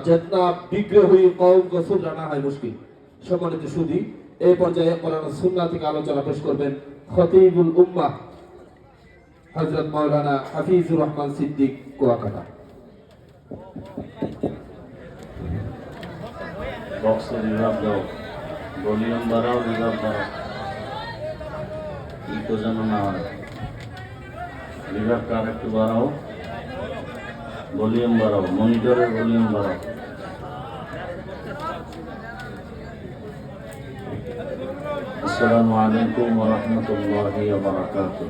जितना বিগ্রহী কওম को सुधराना है मुश्किल। সম্মানিত সুধী, এই পর্যায়ে কোরআন ও সুন্নাহ থেকে আলোচনা পেশ করবেন খতিবুল উম্মাহ হযরত মাওলানা হাফিজুর রহমান সিদ্দিক কুয়াকাটা। বক্সে রিভাব দাও, ভলিউম বাড়াও, রিভাব বাড়াও, ইকো যেন না হয়। রিভাবটা আরেকটু বাড়াও, ভলিউম বাড়াও, মনিটরের ভলিউম বাড়াও। আসসালামু আলাইকুম ওয়া রাহমাতুল্লাহি ওয়া বারাকাতুহু।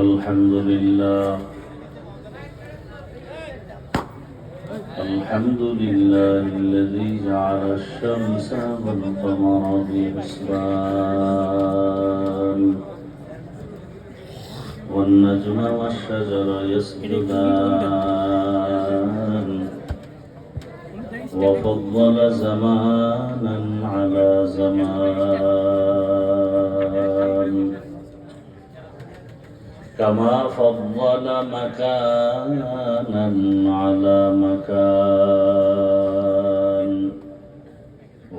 আলহামদুলিল্লাহ الحمد لله الذي جعل الشمس والقمر بحسبان والنجم والشجر يسجدان وفضل زمانا على زمان كما فضل مكانا على مكان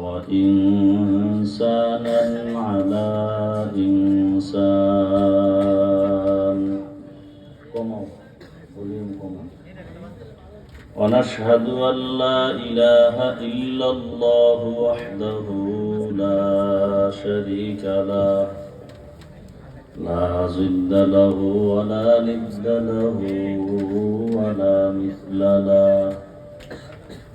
وإنسانا على إنسان. ونشهد أن لا إله إلا الله وحده لا شريك له لا ضد له ولا ند له ولا مثل له.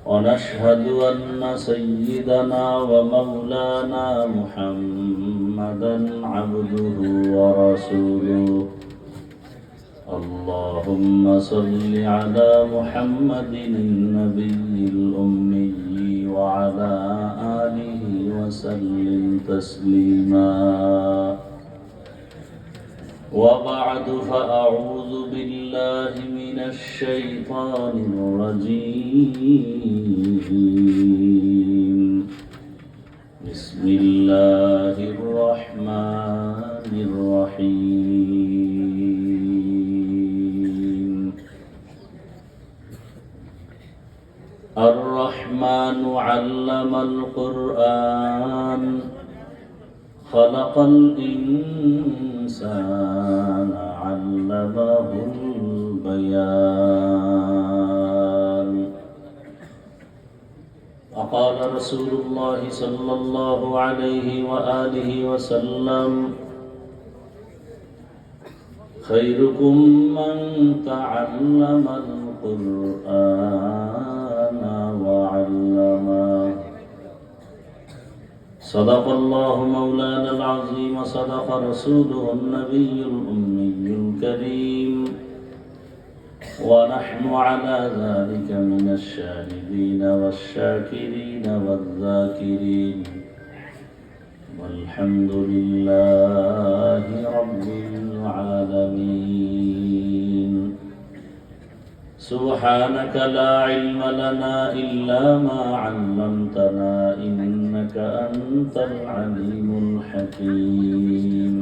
ونشهد أن سيدنا ومولانا محمدا عبده ورسوله. اللهم صل على محمد النبي الأمي وعلى آله وسلم تسليما. وبعد فأعوذ بالله من الشيطان الرجيم. بسم الله الرحمن الرحيم. الرحمن علم القرآن خلق الإنسان علمه البيان. وقال رسول الله صلى الله عليه وآله وسلم خيركم من تعلم القرآن وعلمه. صدق الله مولانا العظيم وصدق رسوله النبي الأمي الكريم ونحن على ذلك من الشاهدين والشاكرين والذاكرين والحمد لله رب العالمين. سبحانك لا علم لنا إلا ما علمتنا إنك أنت العليم الحكيم.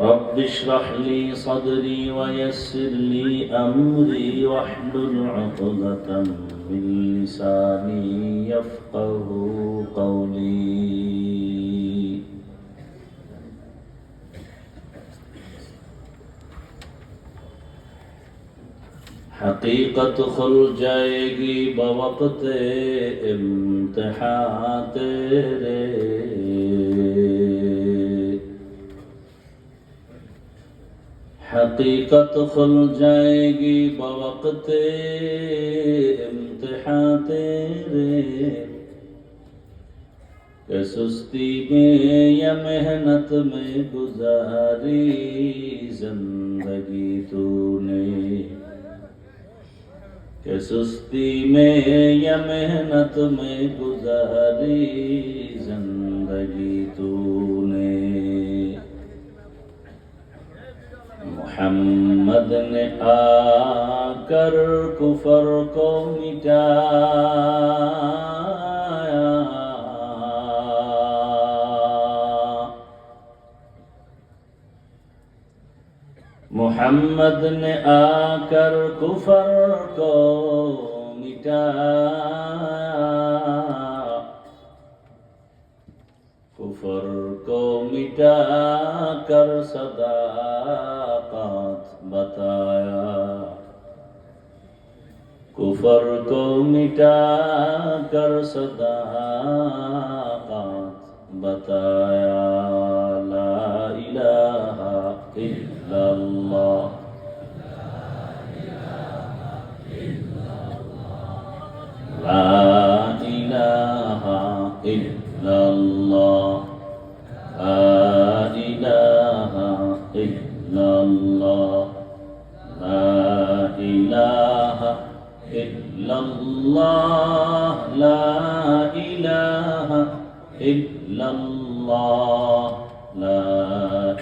رب اشرح لي صدري ويسر لي أمري واحلل عقدة من لساني يفقه قولي. حقیقت کھل جائے گی بوقت امتحان تیرے. حقیقت کھل جائے گی بوقت امتحان تیرے. کہ سستی میں یا محنت میں گزاری زندگی تو نے. کہ سستی میں یا محنت میں گزاری زندگی تو نے. محمد نے آ کر کفر کو مٹایا. मोहम्मद ने आकर कुफर को मिटाया, कुफर को मिटा कर सदाकत बताया, कुफर को मिटा कर सदाकत बताया। ला इलाहा इल्लल्लाह, ला इलाहा इल्लल्लाह, ला इलाहा इल्लल्लाह, ला इलाहा इल्लल्लाह, ला इलाहा इल्लल्लाह, ला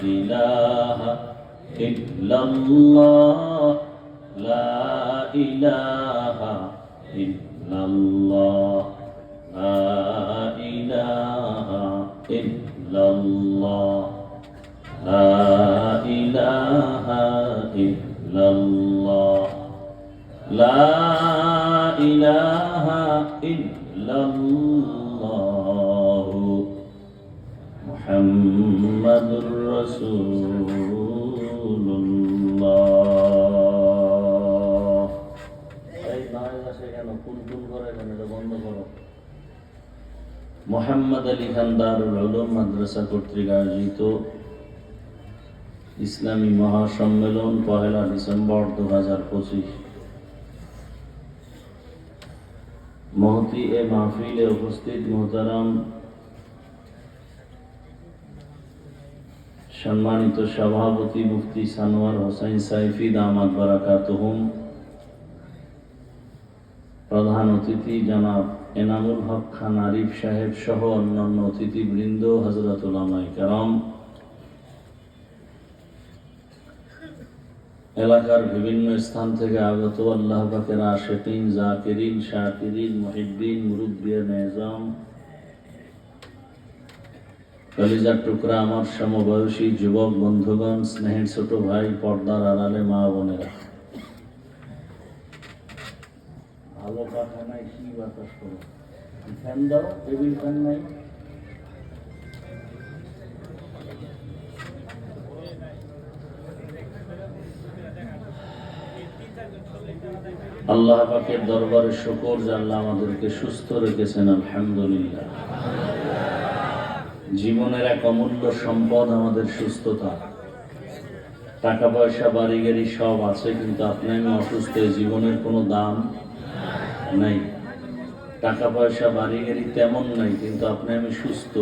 इलाहा इल्लल्लाह, ला इलाहा इल्लल्लाह, ला इलाहा इल्लल्लाह, ला इलाहा इल्लल्लाह, ला इलाहा इल्लल्लाह, मुहम्मदुर রাসূলুল্লাহ। এই নয় মাসে কেন কুনকুন করে কেন, এটা বন্ধ করো। মোহাম্মদ আলী খান দারুল উলুম মাদ্রাসা কর্তৃক আয়োজিত ইসলামী মহাসম্মেলন 1 ডিসেম্বর 2025 মহতি এ মাহফিলে উপস্থিত মোহতারাম সম্মানিত সভাপতি মুফতি সানোয়ার হোসেন সাইফি দামাত বারাকাতুহুম, প্রধান অতিথি জনাব এনামুল হক খান আরিফ সাহেব সহ অন্যান্য অতিথিবৃন্দ, হযরত উলামায়ে কেরাম, এলাকার বিভিন্ন স্থান থেকে আগত আল্লাহ পাকের আশিকিন, জাকিরিন, শাকিরিন, মুহিব্বিন, মুরব্বিয়ান নিজাম, কলিজার টুকরা আমার সমবয়সী যুবক বন্ধুগণ, স্নেহের ছোট ভাই, পর্দার আড়ালে মা বোনেরা, ভালো পাখা নাই, কি বাতাস করো, ফ্যান দাও, টেবিল ফ্যান নাই। আল্লাহ পাকের দরবারে শুকর যে আল্লাহ আমাদেরকে সুস্থ রেখেছেন, আলহামদুলিল্লাহ। জীবনের এক অমূল্য সম্পদ আমাদের সুস্থতা। টাকা পয়সা বাড়ি গাড়ি সব আছে, কিন্তু আপনি আমি অসুস্থ, জীবনের কোনো দাম নাই। টাকা পয়সা বাড়ি গাড়ি তেমন নাই, কিন্তু আপনি আমি সুস্থ,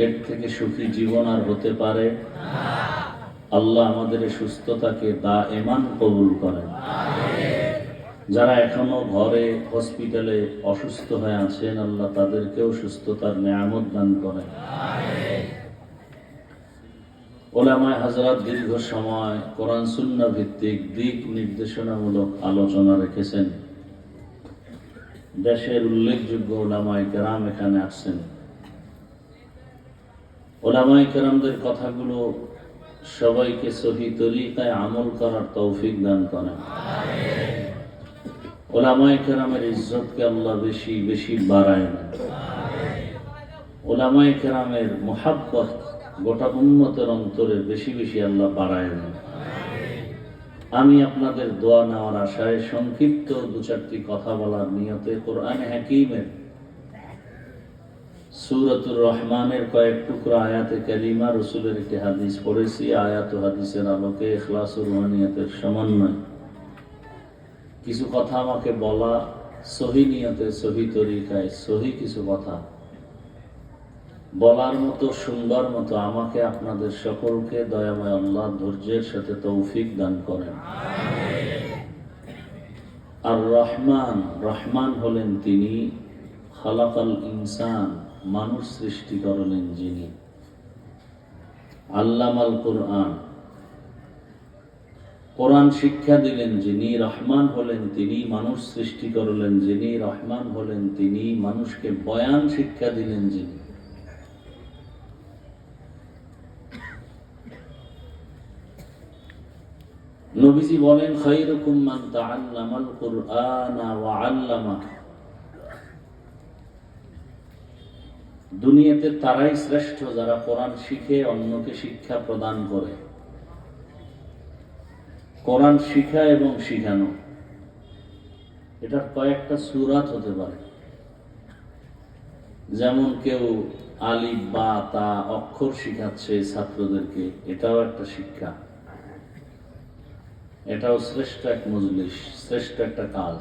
এর থেকে সুখী জীবন আর হতে পারে? আল্লাহ আমাদের এই সুস্থতাকে দায়েমান কবুল করেন। যারা এখনো ঘরে হসপিটালে অসুস্থ হয়ে আছেন, আল্লাহ তাদেরকেও সুস্থতার নেয়ামত দান করেন। ওলামায়ে হযরত দীর্ঘ সময় কোরআন সুন্নাহ ভিত্তিক দিক নির্দেশনামূলক আলোচনা রেখেছেন। দেশের উল্লেখযোগ্য ওলামায়ে কেরাম এখানে আসছেন। ওলামায়ে কেরামদের কথাগুলো সবাইকে সহি তরিকায় আমল করার তৌফিক দান করেন। ওলামায়ে কেরামের ইজ্জতকে আল্লাহ বেশি বেশি বাড়ায় না। ওলামায়ে কেরামের মুহাব্বত গোটা উম্মতের অন্তরে বেশি বেশি আল্লাহ বাড়ায় না। আমি আপনাদের দোয়া নেওয়ার আশায় সংক্ষিপ্ত 2-4টি কথা বলার নিয়তে কোরআনে হাকীমের সূরাতুর রহমানের কয়েক টুকরা আয়াতে কারিমা, রাসূলের একটি হাদিস পড়েছি। আয়াত ও হাদিসের আলোকে ইখলাস ও রুহানিয়তের সমন্বয় কিছু কথা আমাকে বলা, সহি নিয়তে, সহি তরিকায়, সহি কিছু কথা বলার মতো, সুন্দর মতো আমাকে আপনাদের সকলকে দয়াময় আল্লাহ ধৈর্যের সাথে তৌফিক দান করেন। আর রহমান, রহমান হলেন তিনি, খালাকাল ইনসান, মানুষ সৃষ্টি করলেন যিনি, আল্লামাল কোরআন, কোরআন শিক্ষা দিলেন যিনি, রহমান হলেন তিনি, মানুষ সৃষ্টি করলেন যিনি, রহমান হলেন তিনি, মানুষকে বয়ান শিক্ষা দিলেন যিনি। নবীজি বলেন খায়রুকুম মান তাআল্লামাল কুরআনা ওয়া আল্লামা। দুনিয়াতে তারাই শ্রেষ্ঠ যারা কোরআন শিখে অন্যকে শিক্ষা প্রদান করে। কোরআন শিখা এবং শিখানো, এটার কয়েকটা সূরাত হতে পারে। যেমন কেউ আলিফ বা তা অক্ষর শিখাচ্ছে ছাত্রদেরকে, এটাও একটা শিক্ষা, এটাও শ্রেষ্ঠ এক মজলিস, শ্রেষ্ঠ একটা কাজ।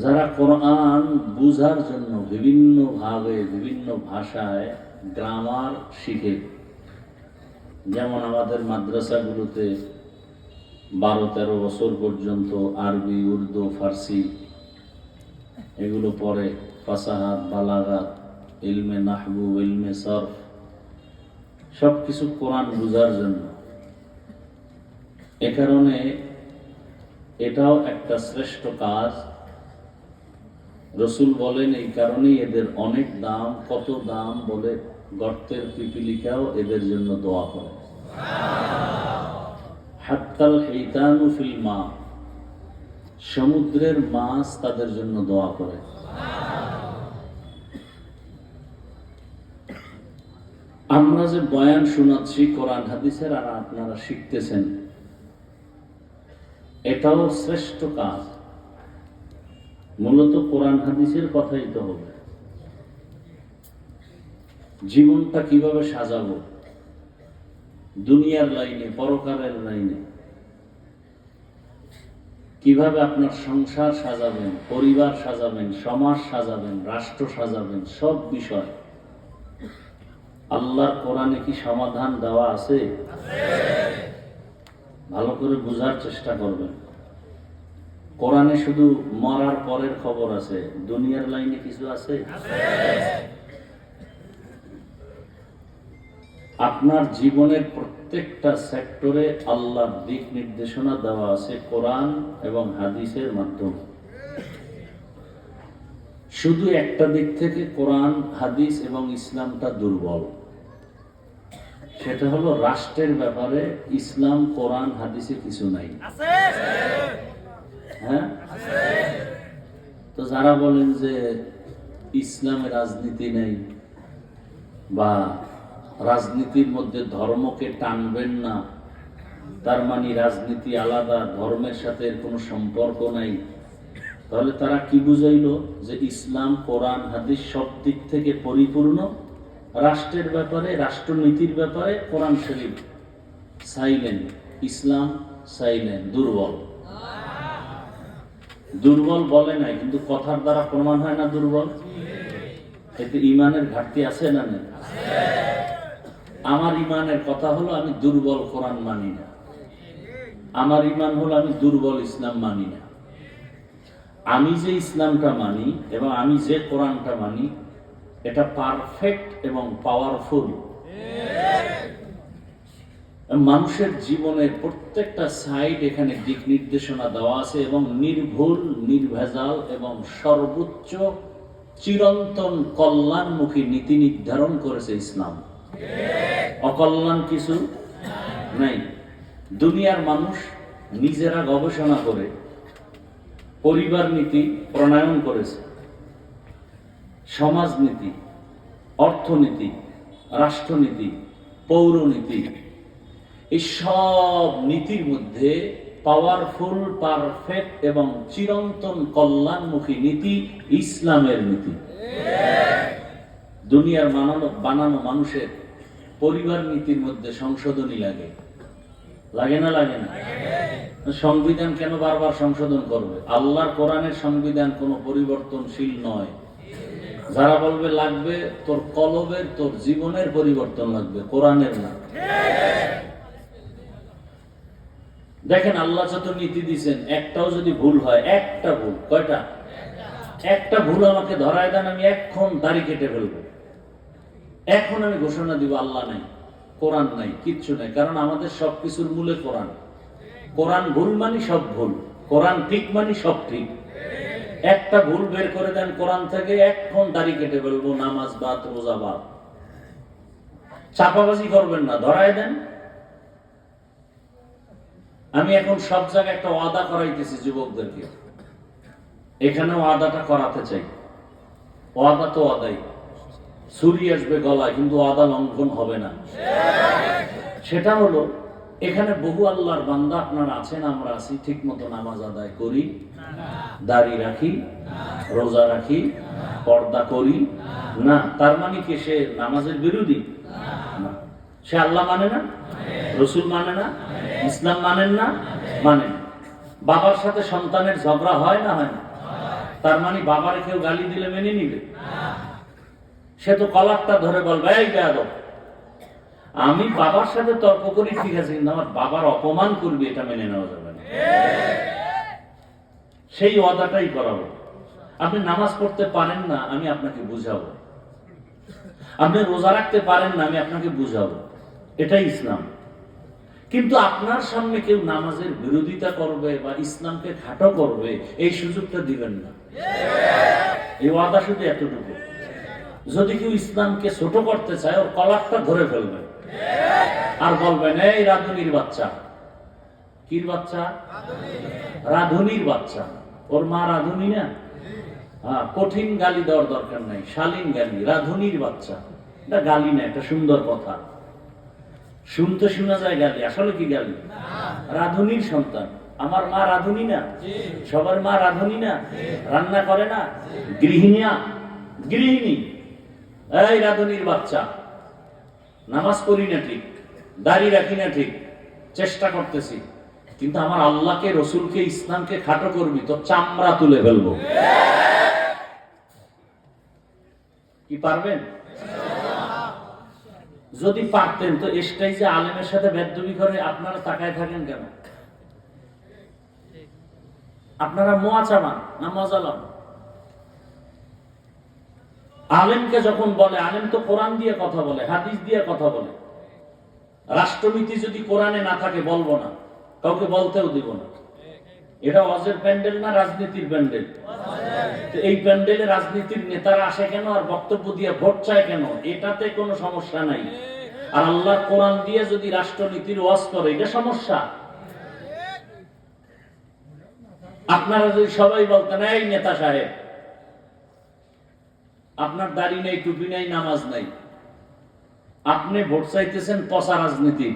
যারা কোরআন বুঝার জন্য বিভিন্ন ভাবে বিভিন্ন ভাষায় গ্রামার শিখে, যেমন আমাদের মাদ্রাসাগুলোতে 12-13 বছর পর্যন্ত আরবি, উর্দু, ফার্সি এগুলো পড়ে, ফাসাহাত, বালাগাত, ইলমে নাহবু, ইলমে সরফ, সবকিছু কোরআন বুঝার জন্য। এ কারণে এটাও একটা শ্রেষ্ঠ কাজ। রসুল বলেন এই কারণেই এদের অনেক দাম। কত দাম বলে, গর্তের পিপিলিকাও এদের জন্য দোয়া করে। হাত্তাল হিতানু ফিল মা, সমুদ্রের মাছ তাদের জন্য দোয়া করে। আমরা যে বয়ান শোনাচ্ছি কোরআন হাদিসের, আর আপনারা শিখতেছেন, এটাও শ্রেষ্ঠ কাজ। মূলত কোরআন হাদিসের কথাই তো হবে। জীবনটা কিভাবে সাজাবো, দুনিয়ার লাইনে, পরকালের লাইনে, কিভাবে আপনার সংসার সাজাবেন, পরিবার সাজাবেন, সমাজ সাজাবেন, রাষ্ট্র সাজাবেন, সব বিষয় আল্লাহর কোরআনে কি সমাধান দেওয়া আছে? ভালো করে বোঝার চেষ্টা করবেন। কোরআনে শুধু মরার পরের খবর আছে, দুনিয়ার লাইনে কিছু আছে? আপনার জীবনের প্রত্যেকটা সেক্টরে আল্লাহর দিক নির্দেশনা দেওয়া আছে কোরআন এবং হাদিসের মাধ্যমে। শুধু একটা দিক থেকে কোরআন, হাদিস এবং ইসলামটা দুর্বল, সেটা হলো রাষ্ট্রের ব্যাপারে ইসলাম, কোরআন, হাদিসে কিছু নাই। হ্যাঁ, তো যারা বলেন যে ইসলামে রাজনীতি নেই বা রাজনীতির মধ্যে ধর্মকে টানবেন না, তার মানে রাজনীতি আলাদা, ধর্মের সাথে এর কোনো সম্পর্ক নাই, তাহলে তারা কি বুঝাইলো? যে ইসলাম, কোরআন, হাদিস সব দিক থেকে পরিপূর্ণ, রাষ্ট্রের ব্যাপারে, রাষ্ট্রনীতির ব্যাপারে কোরআন শরীফ সাইলেন্ট, ইসলাম সাইলেন্ট, দুর্বল। দুর্বল বলে নাই, কিন্তু কথার দ্বারা প্রমাণ হয় না দুর্বল। এতে ইমানের ঘাটতি আছে না নেই? আমার ইমানের কথা হলো আমি দুর্বল কোরআন মানি না, আমার ইমান হলো আমি দুর্বল ইসলাম মানি না। আমি যে ইসলামটা মানি এবং আমি যে কোরআনটা মানি, এটা পারফেক্ট এবং পাওয়ারফুল। মানুষের জীবনের প্রত্যেকটা সাইড এখানে দিক নির্দেশনা দেওয়া আছে এবং নির্ভুল, নির্ভেজাল এবং সর্বোচ্চ চিরন্তন কল্যাণমুখী নীতি নির্ধারণ করেছে ইসলাম। অকল্যাণ কিছু নাই। দুনিয়ার মানুষ নিজেরা গবেষণা করে পরিবার নীতি প্রণয়ন করেছে, সমাজনীতি, অর্থনীতি, রাষ্ট্রনীতি, পৌরনীতি, এই সব নীতির মধ্যে পাওয়ারফুল, পারফেক্ট এবং চিরন্তন কল্যাণমুখী নীতি ইসলামের নীতি। দুনিয়ার বানানো মানুষের পরিবার নীতির মধ্যে সংশোধনী লাগে, লাগে না? লাগে না? সংবিধান কেন বারবার সংশোধন করবে? আল্লাহর কোরআনের সংবিধান কোনো পরিবর্তনশীল নয়। যারা বলবে লাগবে, তোর কলবের, তোর জীবনের পরিবর্তন লাগবে, কোরআনের না। দেখেন আল্লাহ যত নীতি দিয়েছেন, একটাও যদি ভুল হয়, একটা ভুল, কয়টা? একটা ভুল আমাকে ধরায় দেন, আমি এখন দাড়ি কেটে ফেলবো, এখন আমি ঘোষণা দিব আল্লাহ নাই, কোরআন নাই, কিচ্ছু নাই। কারণ আমাদের সবকিছুর মূলে কোরআন। কোরআন ভুল মানি সব ভুল, কোরআন ঠিক মানি সব ঠিক। একটা ভুল বের করে দেন কোরআন থেকে, এখন দাড়ি কেটে ফেলবো, নামাজ বাদ, রোজা বাদ। চাপাবাজি করবেন না, ধরায় দেন। আমি এখন সব জায়গায় একটা ওয়াদা করাইতেছি যুবকদেরকে, এখানে ওয়াদাটা করাতে চাই। ওয়াদা তো ওয়াদাই, ছুরি আসবে গলায়, কিন্তু ওয়াদা লঙ্ঘন হবে না। সেটা হলো, এখানে বহু আল্লাহর বান্দা আপনারা আছেন, আমরা আছি, ঠিক মতো নামাজ আদায় করি, দাড়ি রাখি, রোজা রাখি, পর্দা করি না। তার মানে কি সে নামাজের বিরোধী? না। সে আল্লাহ মানে না, রসুল মানে না, ইসলাম মানেন না, মানেন। বাবার সাথে সন্তানের ঝগড়া হয় না, হয় না? তার মানে বাবারে কেউ গালি দিলে মেনে নিবে? সে তো কলারটা ধরে বলবে, এই বেয়াদব, আমি বাবার সাথে তর্ক করি ঠিক আছে, কিন্তু আমার বাবার অপমান করবি এটা মেনে নেওয়া যাবে না। সেই ওয়াদাটাই করাবো। আপনি নামাজ পড়তে পারেন না, আমি আপনাকে বুঝাবো। আপনি রোজা রাখতে পারেন না, আমি আপনাকে বুঝাবো। এটাই ইসলাম। কিন্তু আপনার সামনে কেউ নামাজের বিরোধিতা করবে বা ইসলামকে খাটো করবে, এই সুযোগটা দিবেন না। এই ওয়াদা শুধু এতটুকু, যদি কেউ ইসলামকে ছোট করতে চায়, ওর কলারটা ধরে ফেলবে আর বলবেন, এই রাধুনির বাচ্চা। কির বাচ্চা? রাধুনির বাচ্চা। ওর মা রাধুনি না? কঠিন গালি দেওয়ার দরকার নাই, শালীন গালি। রাধুনির বাচ্চা, এটা গালি না, এটা সুন্দর কথা। শুনতে শোনা যায় গালি, আসলে কি গালি? রাধুনির সন্তান। আমার মা রাধুনি না? সবার মা রাধুনি না? রান্না করে না? গৃহিণী। এই রাধুনির বাচ্চা, নামাজ পড়ি না ঠিক, দাড়ি রাখি না ঠিক, চেষ্টা করতেছি, কিন্তু আমার আল্লাহকে, রসুলকে, ইসলামকে খাটো করবি, তো চামড়া তুলে ফেলবো। কি পারবেন? যদি পারতেন তো এসটাই যে আলেমের সাথে বেদবি করে আপনারা তাকায় থাকেন কেন? আপনারা মোয়াচামান না মজালাম? আলেমকে যখন বলে, আলেম তো কোরআন দিয়ে কথা বলে, হাদিস দিয়ে কথা বলে। রাষ্ট্রনীতি যদি কোরআনে না থাকে বলবো না, কাউকে বলতেও দিব না। এটা ওয়াজের প্যান্ডেল না রাজনীতির প্যান্ডেল? এই প্যান্ডেলে রাজনীতির নেতারা আসে কেন আর বক্তব্য দিয়ে ভোট চায় কেন? এটাতে কোনো সমস্যা নাই। আর আল্লাহর কোরআন দিয়ে যদি রাষ্ট্রনীতির ওয়াজ করে, এটা সমস্যা। আপনারা যদি সবাই বলতেন, এই নেতা সাহেব, আপনার দাড়ি নেই, টুপি নেই, নামাজ নাই, আপনি ভোট চাইতেছেন পচা রাজনীতি,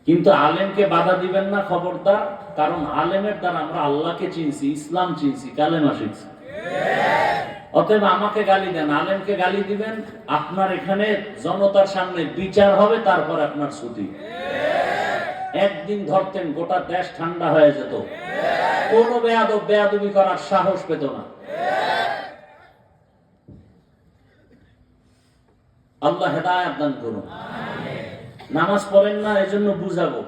কিন্তু আলেমকে বাধা দিবেন না, খবরদার। কারণ আলেমের দ্বারা আমরা আল্লাহকে চিনছি, ইসলাম চিনছি, কালেমা শিখছি। অতএব আমাকে গালি দেন, আলেমকে গালি দিবেন, আপনার এখানে জনতার সামনে বিচার হবে, তারপর আপনার ছুটি। একদিন ধরতেন, গোটা দেশ ঠান্ডা হয়ে যেত, কোন বেয়াদব বেয়াদবি করার সাহস পেত না। আল্লাহ হেদায়েত দান করুন। নামাজ পড়েন না, এজন্য বুঝাবো,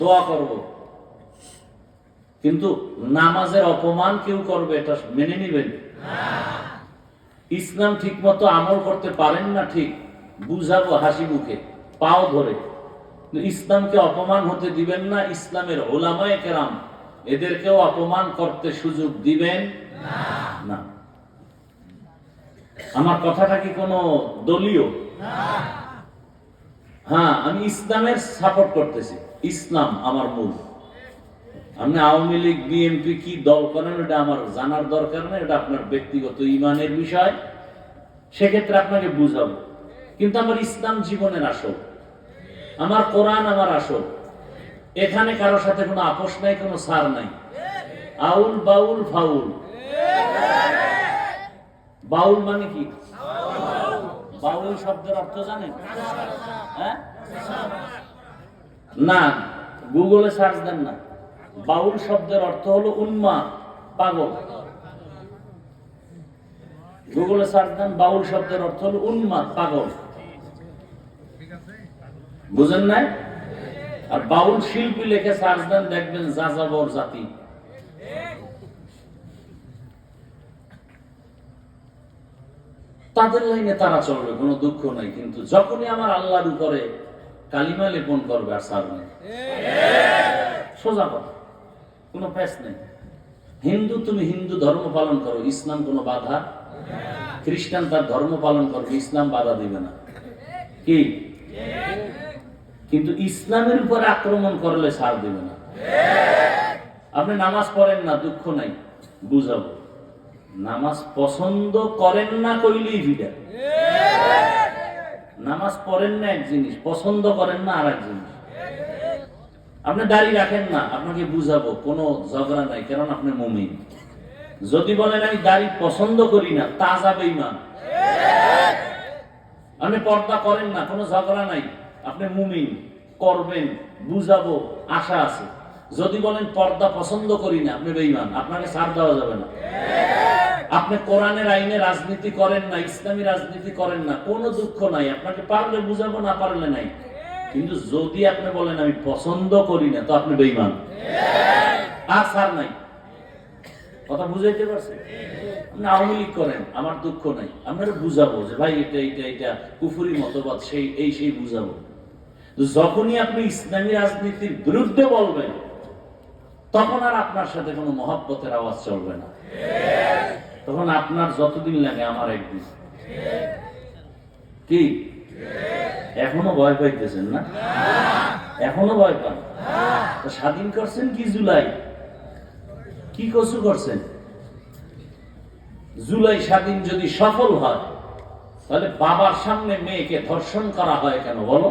দোয়া করব, কিন্তু নামাজের অপমান কেউ করবে এটা মেনে নিবেন? ইসলাম ঠিক মতো আমল করতে পারেন না, ঠিক বুঝাবো হাসি মুখে, পাও ধরে, ইসলামকে অপমান হতে দিবেন না। ইসলামের উলামায়ে কেরাম, এদেরকেও অপমান করতে সুযোগ দিবেন না। আমার কথাটা কি কোনো দলীয়? হ্যাঁ, আমি ইসলামের সাপোর্ট করতেছি, ইসলাম আমার মূল। আপনি আওয়ামী লীগ, বিএনপি কি দল করেন এটা আমার জানার দরকার নেই, এটা আপনার ব্যক্তিগত ঈমানের বিষয়, সেক্ষেত্রে আপনাকে বুঝাবো। কিন্তু আমার ইসলাম জীবনের আসল, আমার কোরআন আমার আসল। এখানে কারোর সাথে কোনো আপোষ নাই, কোনো ছাড় নাই। আউল বাউল ফাউল। বাউল মানে কি? বাউল শব্দের অর্থ জানেন? হ্যাঁ, না, গুগলে সার্চ দেন না। বাউল শব্দের অর্থ হলো উন্মাদ, পাগল। গুগলে সার্চ দেন, বাউল শব্দের অর্থ হলো উন্মাদ, পাগল। বুঝেন নাই? আর বাউল শিল্পী লেখে সার্চ দেন, দেখবেন যাযাবর জাতি। তাদের লাইনে তারা চলবে, কোনো দুঃখ নাই। কিন্তু যখনই আমার আল্লাহর উপরে কালিমা লেপন করবে, আর ছাড়বে, সোজা কথা, কোনো প্যাচ নেই। হিন্দু, তুমি হিন্দু ধর্ম পালন করো, ইসলাম কোনো বাধা? খ্রিস্টান তার ধর্ম পালন করবে, ইসলাম বাধা দিবে না। কি কিন্তু ইসলামের উপরে আক্রমণ করলে ছাড় দিবে না। আপনি নামাজ পড়েন না, দুঃখ নাই, বুঝাবো। নামাজ পছন্দ করেন না কইলেই ভিড়া। নামাজ পড়েন না এক জিনিস, পছন্দ করেন না আর এক জিনিস। আপনি দাঁড়িয়ে রাখেন না, আপনাকে বুঝাবো, কোনো ঝগড়া নাই, কারণ আপনি মুমিন। যদি বলেন আমি দাড়ি পছন্দ করি না, তাজা বেঈমান। আপনি পর্দা করেন না, কোনো ঝগড়া নাই, আপনি মুমিন, করবেন, বুঝাবো, আশা আছে। যদি বলেন পর্দা পছন্দ করি না, আপনি বেঈমান, আপনাকে ছাড় দেওয়া যাবে না। আপনি কোরআনের আইনে রাজনীতি করেন না, ইসলামী রাজনীতি করেন না, কোনো দুঃখ নাই, আপনাকে পারলে বুঝাবো, না পারলে নাই। কিন্তু যদি আপনি বলেন আমি পছন্দ করি না, তো আপনি বেঈমান, আর ছাড় নাই। কথা বুঝাইতে পারছে? আপনি আওয়ামী লীগ করেন, আমার দুঃখ নাই, আপনারা বুঝাবো যে ভাই এটা এটা এটা কুফরি মতবাদ, সেই বুঝাবো। যখনই আপনি ইসলামী রাজনীতির বিরুদ্ধে বলবেন, তখন আর আপনার সাথে কোনো মহব্বতের আওয়াজ চলবে না। তখন আপনার যতদিন লাগে আমার একদিন। কি এখনো ভয় পাইতেছেন না? এখনো ভয় পান? স্বাধীন করছেন কি জুলাই? কি কসু করছেন? জুলাই স্বাধীন যদি সফল হয়, তাহলে বাবার সামনে মেয়েকে ধর্ষণ করা হয় কেন বলো?